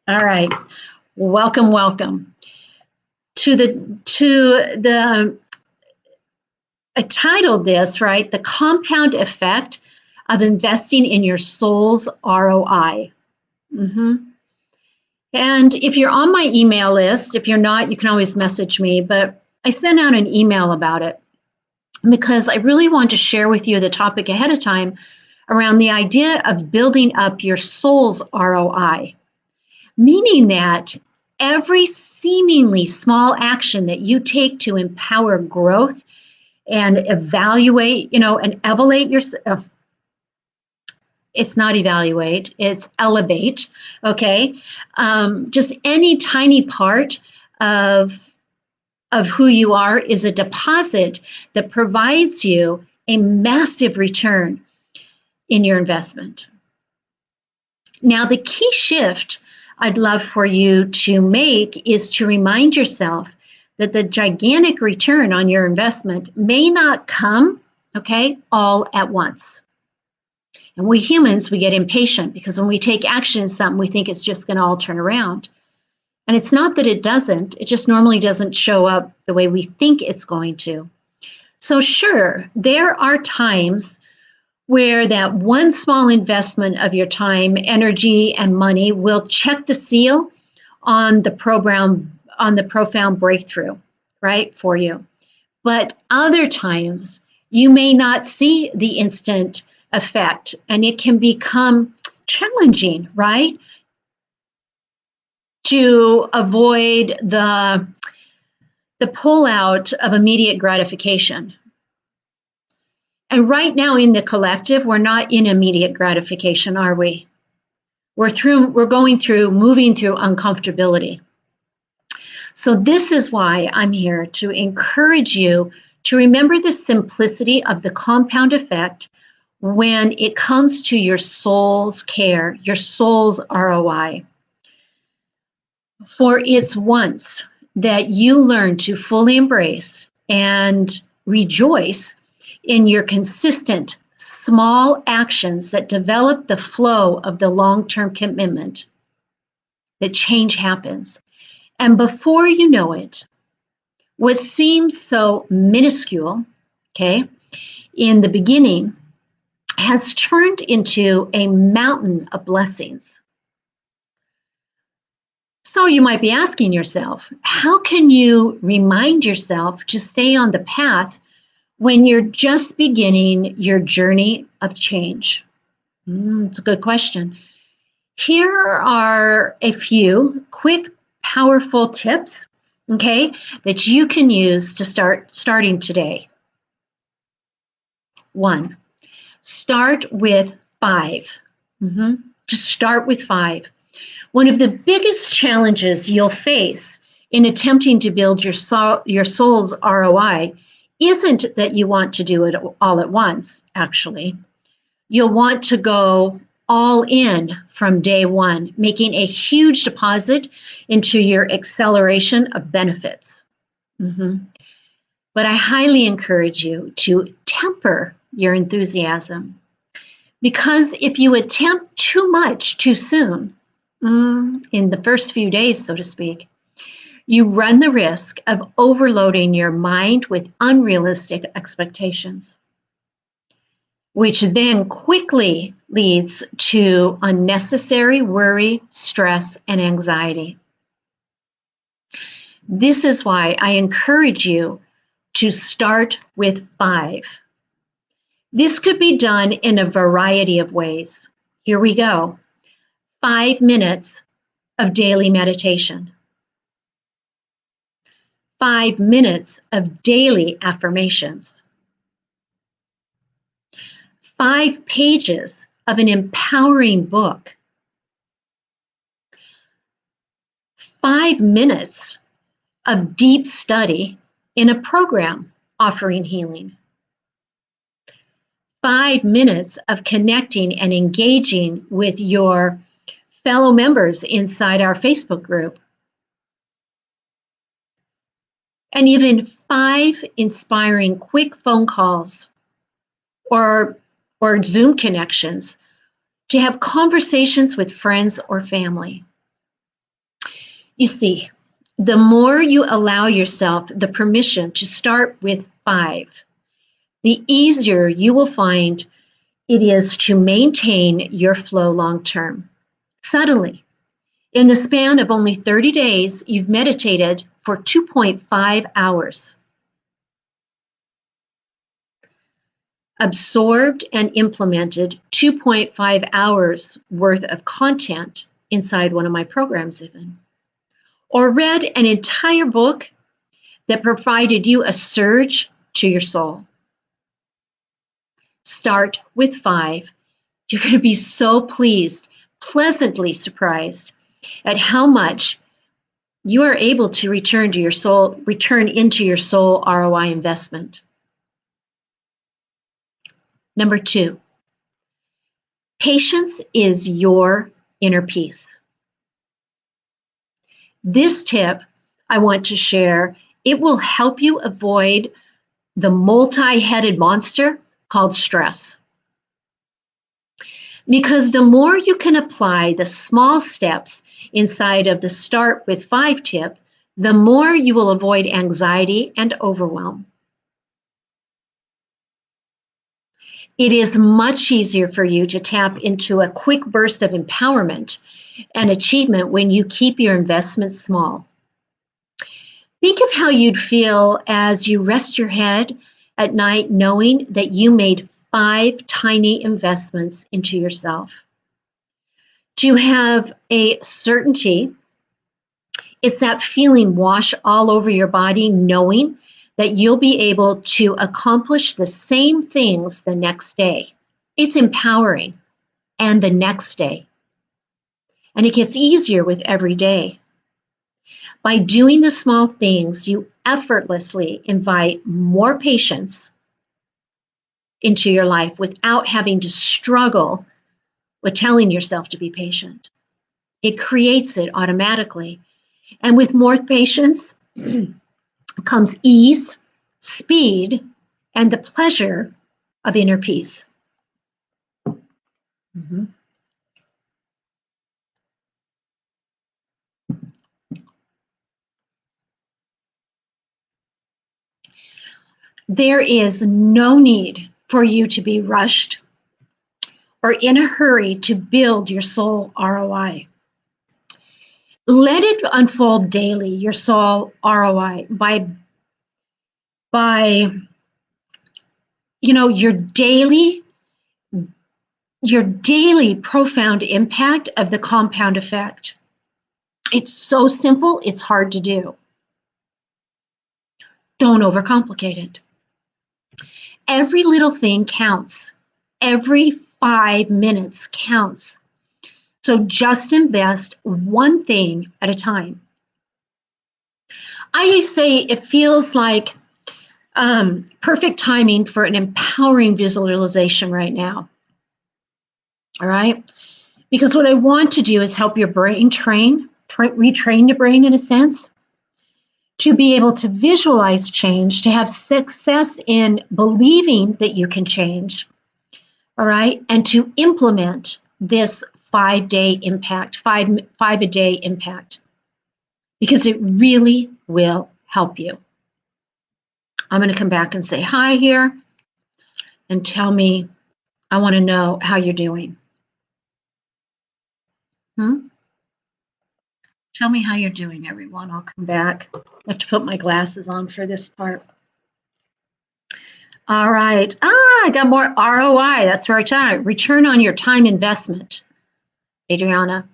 All right. Welcome, welcome to the I titled this, right? The compound effect of investing in your soul's ROI. And if you're on my email list, if you're not, you can always message me, but I sent out an email about it because I really want to share with you the topic ahead of time around the idea of building up your soul's ROI, meaning that every seemingly small action that you take to empower growth and evaluate, and elevate yourself. It's not evaluate, it's elevate, okay? Just any tiny part of, of who you are is a deposit that provides you a massive return in your investment. Now, the key shift I'd love for you to make is to remind yourself that the gigantic return on your investment may not come, okay, all at once. And we humans, we get impatient because when we take action in something, we think it's just going to all turn around. And it's not that it doesn't, it just normally doesn't show up the way we think it's going to. So sure, there are times where that one small investment of your time, energy, and money will check the seal on the profound breakthrough, right, for you. But other times, you may not see the instant effect, and it can become challenging, right, to avoid the pullout of immediate gratification. And right now in the collective, we're not in immediate gratification, are we? We're moving through uncomfortability. So this is why I'm here to encourage you to remember the simplicity of the compound effect when it comes to your soul's care, your soul's ROI. For it's once that you learn to fully embrace and rejoice in your consistent small actions that develop the flow of the long-term commitment, that change happens. And before you know it, what seems so minuscule, okay, in the beginning, has turned into a mountain of blessings. So you might be asking yourself, how can you remind yourself to stay on the path when you're just beginning your journey of change? It's a good question. Here are a few quick, powerful tips, okay, that you can use to starting today. 1, start with 5. Just start with 5. One of the biggest challenges you'll face in attempting to build your soul's ROI isn't that you want to do it all at once, actually. You'll want to go all in from day one, making a huge deposit into your acceleration of benefits. But I highly encourage you to temper your enthusiasm, because if you attempt too much too soon, in the first few days, so to speak, you run the risk of overloading your mind with unrealistic expectations, which then quickly leads to unnecessary worry, stress, and anxiety. This is why I encourage you to start with 5. This could be done in a variety of ways. Here we go. 5 minutes of daily meditation. 5 minutes of daily affirmations. 5 pages of an empowering book. 5 minutes of deep study in a program offering healing. 5 minutes of connecting and engaging with your fellow members inside our Facebook group. And even 5 inspiring quick phone calls or Zoom connections to have conversations with friends or family. You see, the more you allow yourself the permission to start with 5, the easier you will find it is to maintain your flow long term. Suddenly, in the span of only 30 days, you've meditated for 2.5 hours, absorbed and implemented 2.5 hours worth of content inside one of my programs, even, or read an entire book that provided you a surge to your soul. Start with 5. You're going to be so pleased, pleasantly surprised at how much you are able to return into your soul ROI investment. Number 2, patience is your inner peace. This tip I want to share. It will help you avoid the multi-headed monster called stress. Because the more you can apply the small steps inside of the start with 5 tip, the more you will avoid anxiety and overwhelm. It is much easier for you to tap into a quick burst of empowerment and achievement when you keep your investments small. Think of how you'd feel as you rest your head at night knowing that you made 5 tiny investments into yourself. To have a certainty, it's that feeling wash all over your body, knowing that you'll be able to accomplish the same things the next day. It's empowering, and the next day. And it gets easier with every day. By doing the small things, you effortlessly invite more patience into your life without having to struggle with telling yourself to be patient. It creates it automatically. And with more patience comes ease, speed, and the pleasure of inner peace. Mhm. There is no need for you to be rushed or in a hurry to build your soul ROI. Let it unfold daily, your soul ROI, by your daily profound impact of the compound effect. It's so simple, it's hard to do. Don't overcomplicate it. Every little thing counts. Every 5 minutes counts. So just invest one thing at a time. I say it feels like perfect timing for an empowering visualization right now. All right? Because what I want to do is help your brain retrain your brain in a sense, to be able to visualize change, to have success in believing that you can change, all right? And to implement this 5-day impact, five a day impact, because it really will help you. I'm going to come back and say hi here and tell me, I want to know how you're doing. Tell me how you're doing, everyone. I'll come back. I have to put my glasses on for this part. All right. I got more ROI. That's right. Return on your time investment, Adriana.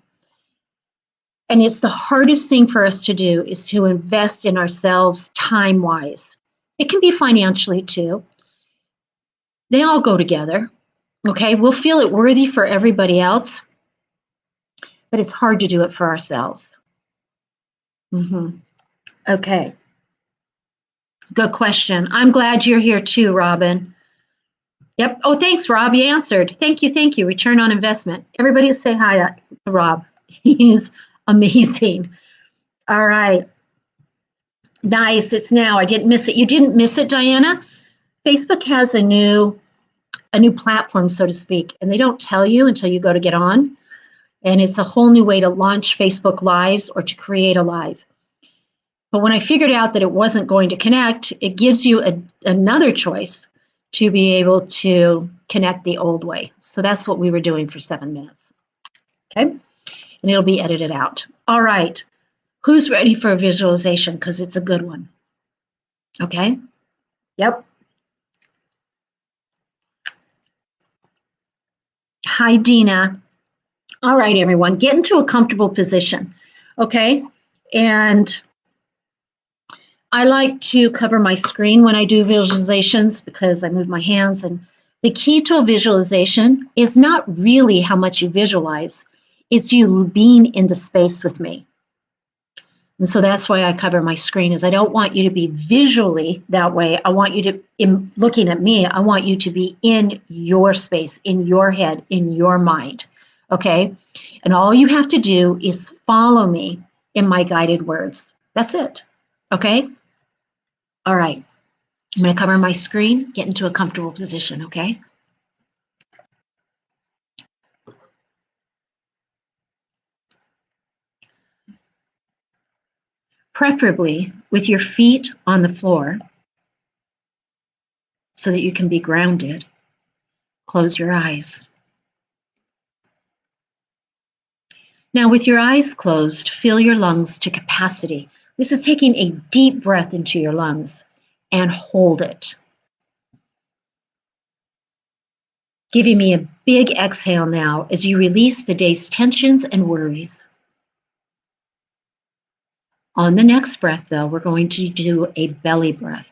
And it's the hardest thing for us to do is to invest in ourselves time-wise. It can be financially too. They all go together. Okay, we'll feel it worthy for everybody else, but it's hard to do it for ourselves. Okay. Good question. I'm glad you're here too, Robin. Yep. Oh, thanks, Rob. You answered. Thank you. Thank you. Return on investment. Everybody say hi to Rob. He's amazing. All right. Nice. It's now. I didn't miss it. You didn't miss it, Diana. Facebook has a new platform, so to speak, and they don't tell you until you go to get on. And it's a whole new way to launch Facebook Lives or to create a live. But when I figured out that it wasn't going to connect, it gives you another choice to be able to connect the old way. So that's what we were doing for 7 minutes. Okay, and it'll be edited out. All right, who's ready for a visualization? Because it's a good one. Okay, yep. Hi, Dina. All right, everyone, get into a comfortable position. Okay, and I like to cover my screen when I do visualizations because I move my hands. And the key to a visualization is not really how much you visualize, it's you being in the space with me. And so that's why I cover my screen, is I don't want you to be visually that way. I want you to, in looking at me, I want you to be in your space, in your head, in your mind. Okay? And all you have to do is follow me in my guided words. That's it. Okay? All right, I'm going to cover my screen, get into a comfortable position, okay? Preferably with your feet on the floor so that you can be grounded. Close your eyes. Now, with your eyes closed, fill your lungs to capacity. This is taking a deep breath into your lungs and hold it. Giving me a big exhale now as you release the day's tensions and worries. On the next breath, though, we're going to do a belly breath.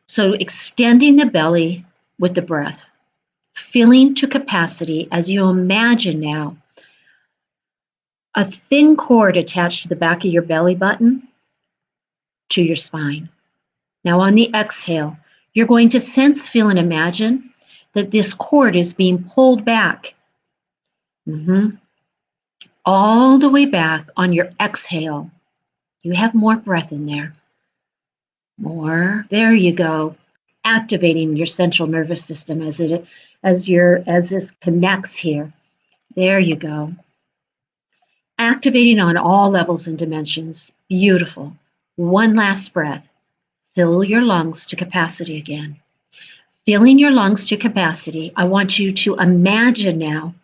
So extending the belly with the breath, filling to capacity as you imagine now a thin cord attached to the back of your belly button to your spine. Now on the exhale, you're going to sense, feel, and imagine that this cord is being pulled back. All the way back on your exhale. You have more breath in there. More. There you go. Activating your central nervous system as this connects here. There you go. Activating on all levels and dimensions. Beautiful. One last breath. Fill your lungs to capacity again. Filling your lungs to capacity, I want you to imagine now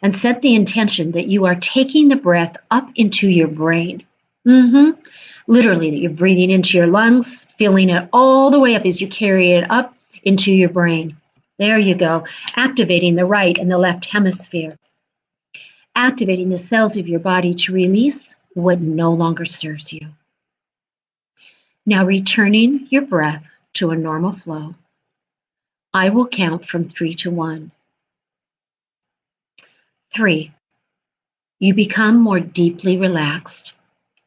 and set the intention that you are taking the breath up into your brain. Literally, that you're breathing into your lungs, feeling it all the way up as you carry it up into your brain. There you go. Activating the right and the left hemisphere. Activating the cells of your body to release what no longer serves you. Now returning your breath to a normal flow. I will count from 3 to 1. 3, you become more deeply relaxed,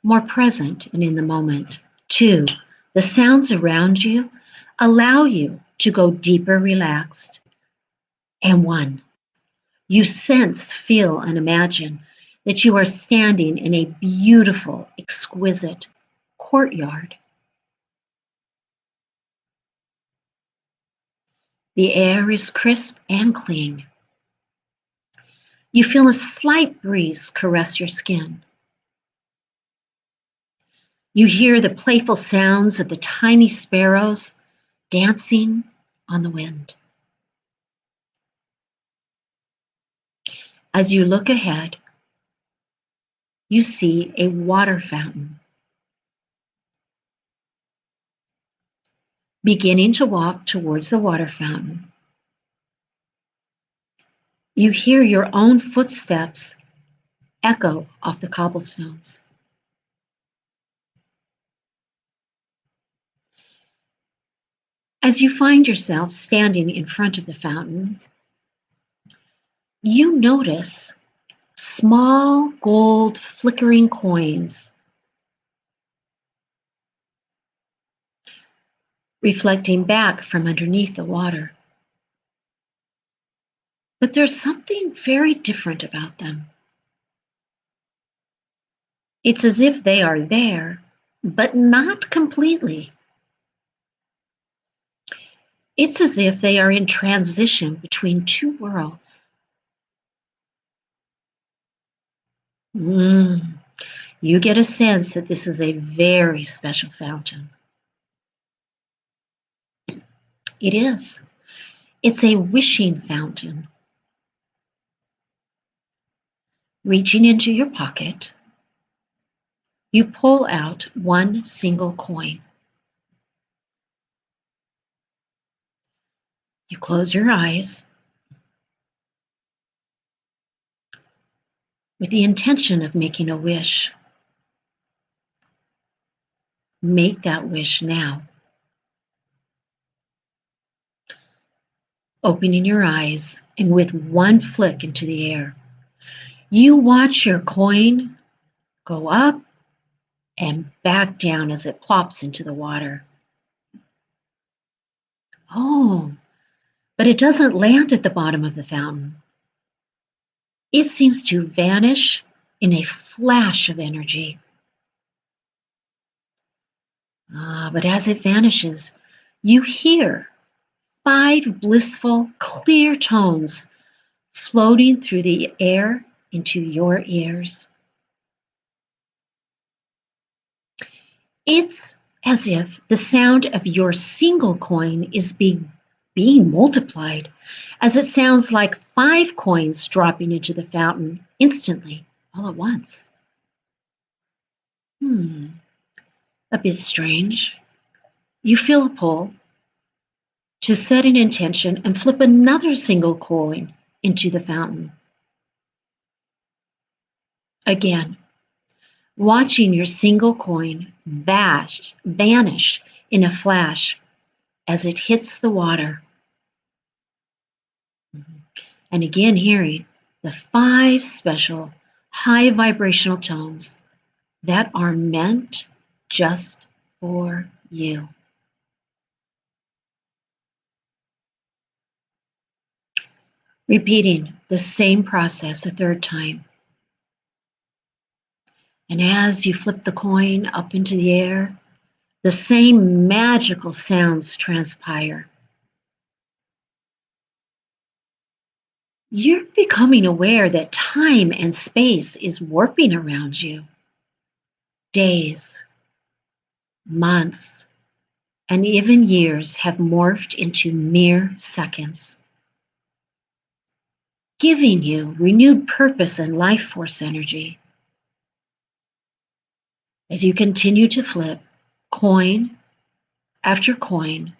more present and in the moment. 2, the sounds around you allow you to go deeper relaxed. And 1, you sense, feel, and imagine that you are standing in a beautiful, exquisite courtyard. The air is crisp and clean. You feel a slight breeze caress your skin. You hear the playful sounds of the tiny sparrows dancing on the wind. As you look ahead, you see a water fountain. Beginning to walk towards the water fountain, you hear your own footsteps echo off the cobblestones. As you find yourself standing in front of the fountain, you notice small gold flickering coins reflecting back from underneath the water. But there's something very different about them. It's as if they are there, but not completely. It's as if they are in transition between two worlds. Mm, you get a sense that this is a very special fountain. It is. It's a wishing fountain. Reaching into your pocket, you pull out one single coin. You close your eyes with the intention of making a wish. Make that wish now. Opening your eyes, and with one flick into the air, you watch your coin go up and back down as it plops into the water. Oh, but it doesn't land at the bottom of the fountain. It seems to vanish in a flash of energy. But as it vanishes, you hear 5 blissful, clear tones floating through the air into your ears. It's as if the sound of your single coin is being multiplied, as it sounds like 5 coins dropping into the fountain instantly, all at once. A bit strange. You feel a pull to set an intention and flip another single coin into the fountain. Again, watching your single coin vanish in a flash as it hits the water. And again, hearing the 5 special high vibrational tones that are meant just for you. Repeating the same process a third time. And as you flip the coin up into the air, the same magical sounds transpire. You're becoming aware that time and space is warping around you. Days, months, and even years have morphed into mere seconds, giving you renewed purpose and life force energy. As you continue to flip coin after coin,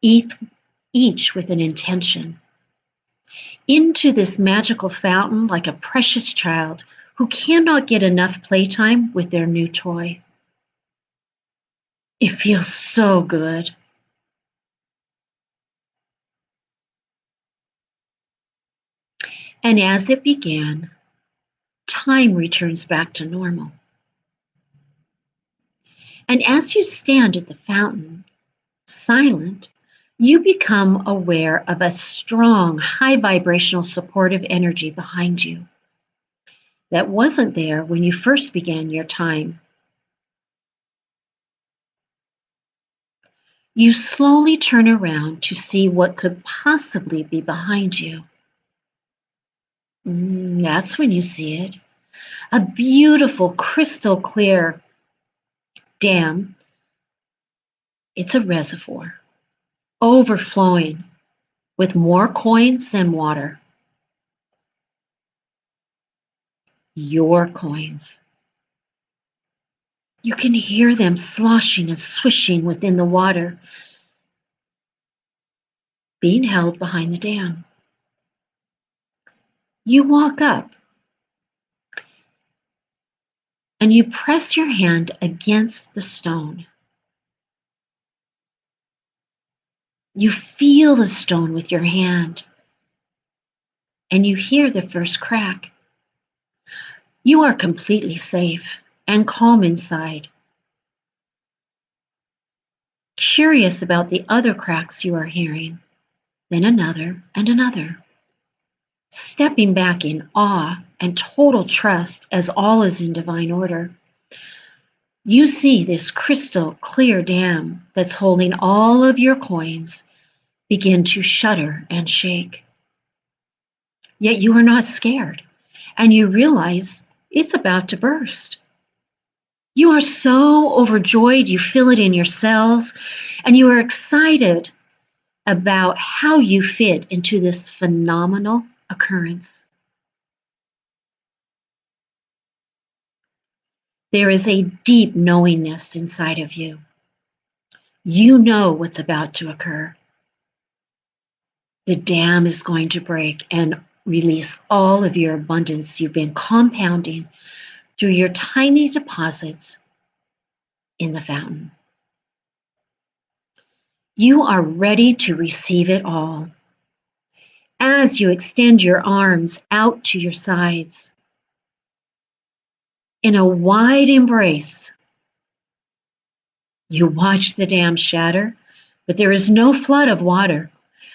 each with an intention, into this magical fountain like a precious child who cannot get enough playtime with their new toy. It feels so good. And as it began, time returns back to normal. And as you stand at the fountain, silent, you become aware of a strong, high vibrational supportive energy behind you that wasn't there when you first began your time. You slowly turn around to see what could possibly be behind you. That's when you see it. A beautiful, crystal clear dam. It's a reservoir, overflowing with more coins than water. Your coins. You can hear them sloshing and swishing within the water, being held behind the dam. You walk up and you press your hand against the stone. You feel the stone with your hand and you hear the first crack. You are completely safe and calm inside. Curious about the other cracks you are hearing, then another and another. Stepping back in awe and total trust as all is in divine order. You see this crystal clear dam that's holding all of your coins begin to shudder and shake. Yet you are not scared, and you realize It's about to burst. You are so overjoyed, you feel it in your cells, and you are excited about how you fit into this phenomenal occurrence. There is a deep knowingness inside of you. You know what's about to occur. The dam is going to break and release all of your abundance you've been compounding through your tiny deposits in the fountain. You are ready to receive it all. As you extend your arms out to your sides, in a wide embrace, you watch the dam shatter, but there is no flood of water.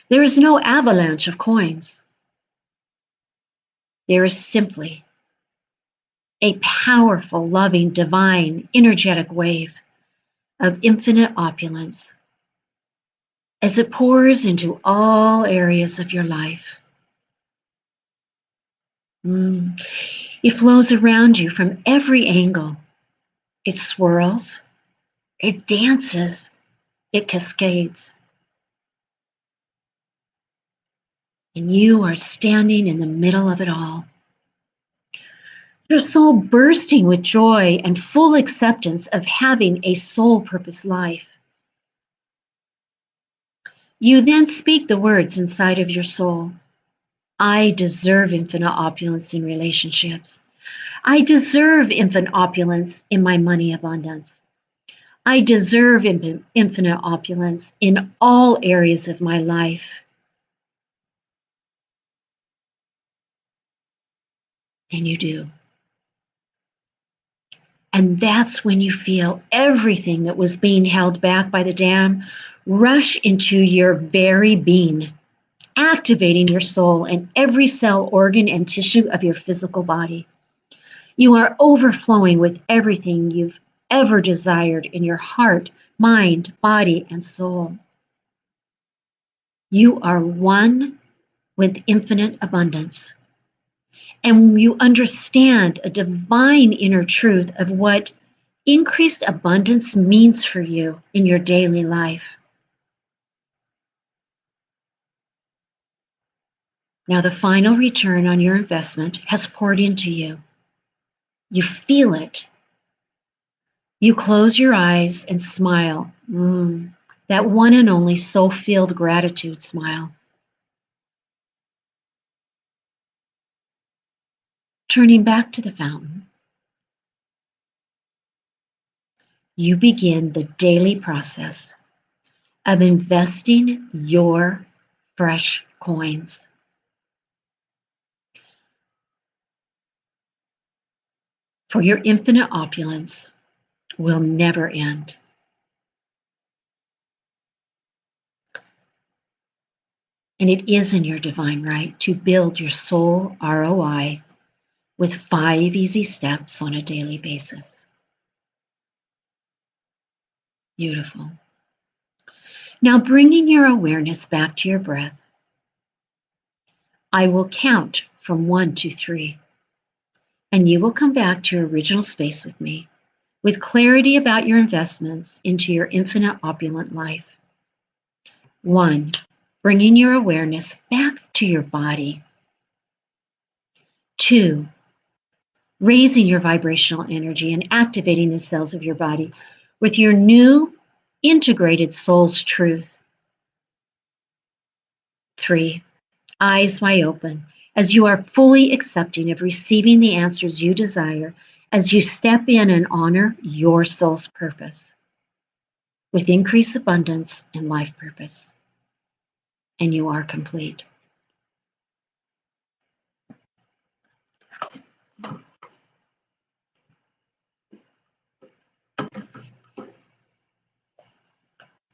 There is no avalanche of coins. There is simply a powerful, loving, divine, energetic wave of infinite opulence as it pours into all areas of your life. It flows around you from every angle. It swirls, it dances, it cascades. And you are standing in the middle of it all. Your soul bursting with joy and full acceptance of having a soul purpose life. You then speak the words inside of your soul. I deserve infinite opulence in relationships. I deserve infinite opulence in my money abundance. I deserve infinite opulence in all areas of my life. And you do. And that's when you feel everything that was being held back by the dam rush into your very being, activating your soul in every cell, organ, and tissue of your physical body. You are overflowing with everything you've ever desired in your heart, mind, body, and soul. You are one with infinite abundance. And you understand a divine inner truth of what increased abundance means for you in your daily life. Now, the final return on your investment has poured into you. You feel it. You close your eyes and smile. That one and only soul-filled gratitude smile. Turning back to the fountain, you begin the daily process of investing your fresh coins. For your infinite opulence will never end. And it is in your divine right to build your soul ROI with 5 easy steps on a daily basis. Beautiful. Now, bringing your awareness back to your breath, I will count from 1 to 3, and you will come back to your original space with me, with clarity about your investments into your infinite opulent life. 1, bringing your awareness back to your body. 2, raising your vibrational energy and activating the cells of your body with your new integrated soul's truth. 3, eyes wide open as you are fully accepting of receiving the answers you desire as you step in and honor your soul's purpose with increased abundance and life purpose. And you are complete.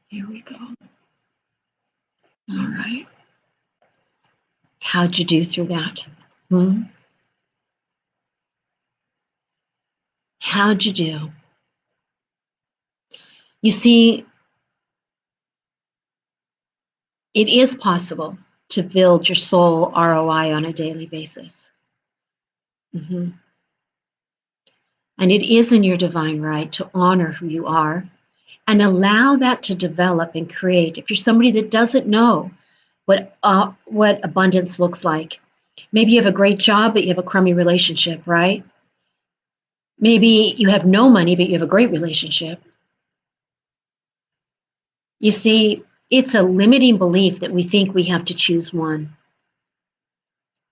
Here we go. All right. How'd you do through that? How'd you do? You see, it is possible to build your soul ROI on a daily basis. And it is in your divine right to honor who you are and allow that to develop and create. If you're somebody that doesn't know what abundance looks like, maybe you have a great job, but you have a crummy relationship, right? Maybe you have no money, but you have a great relationship. You see, it's a limiting belief that we think we have to choose one.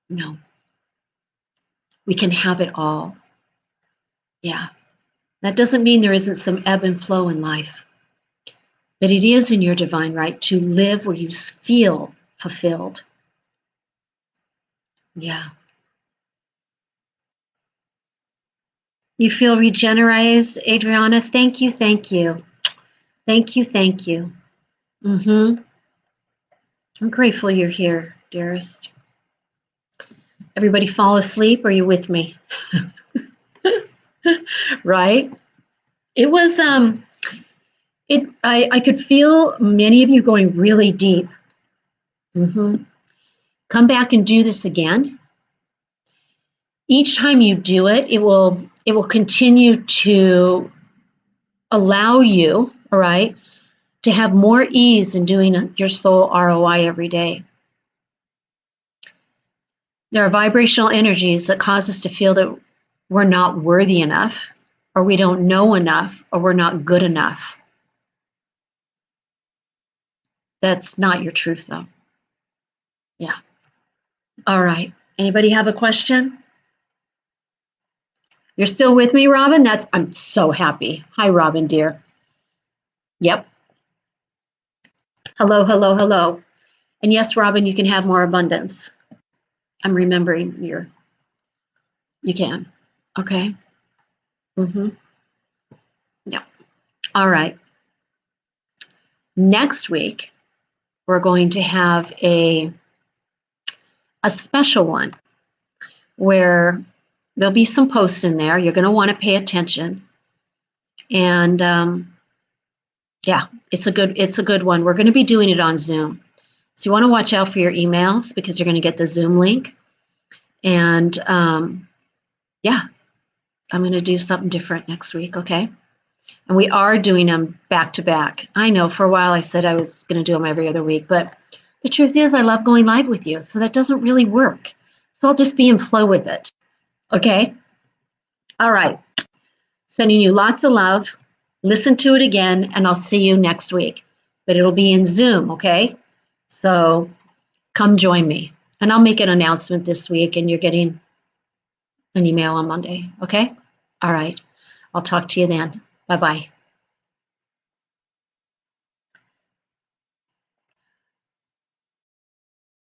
No, we can have it all. Yeah. That doesn't mean there isn't some ebb and flow in life, but it is in your divine right to live where you feel fulfilled. Yeah. You feel regenerated, Adriana? Thank you, thank you. Thank you, thank you. I'm grateful you're here, dearest. Everybody fall asleep? Or are you with me? Right? It was I could feel many of you going really deep. Come back and do this again. Each time you do it, it will continue to allow you, all right, to have more ease in doing your soul ROI every day. There are vibrational energies that cause us to feel that we're not worthy enough, or we don't know enough, or we're not good enough. That's not your truth, though. Yeah. All right. Anybody have a question? You're still with me, Robin? I'm so happy. Hi, Robin, dear. Yep. Hello, hello, hello. And yes, Robin, you can have more abundance. I'm remembering you can. Okay. Yeah. All right. Next week, we're going to have a special one where there'll be some posts in there. You're going to want to pay attention. And yeah, it's a good one. We're going to be doing it on Zoom. So you want to watch out for your emails because you're going to get the Zoom link. And yeah, I'm going to do something different next week, okay? And we are doing them back to back. I know for a while I said I was going to do them every other week, but the truth is I love going live with you, so that doesn't really work. So I'll just be in flow with it, okay? All right. Sending you lots of love. Listen to it again, and I'll see you next week. But it'll be in Zoom, okay? So come join me. And I'll make an announcement this week, and you're getting an email on Monday, okay? All right. I'll talk to you then. Bye-bye.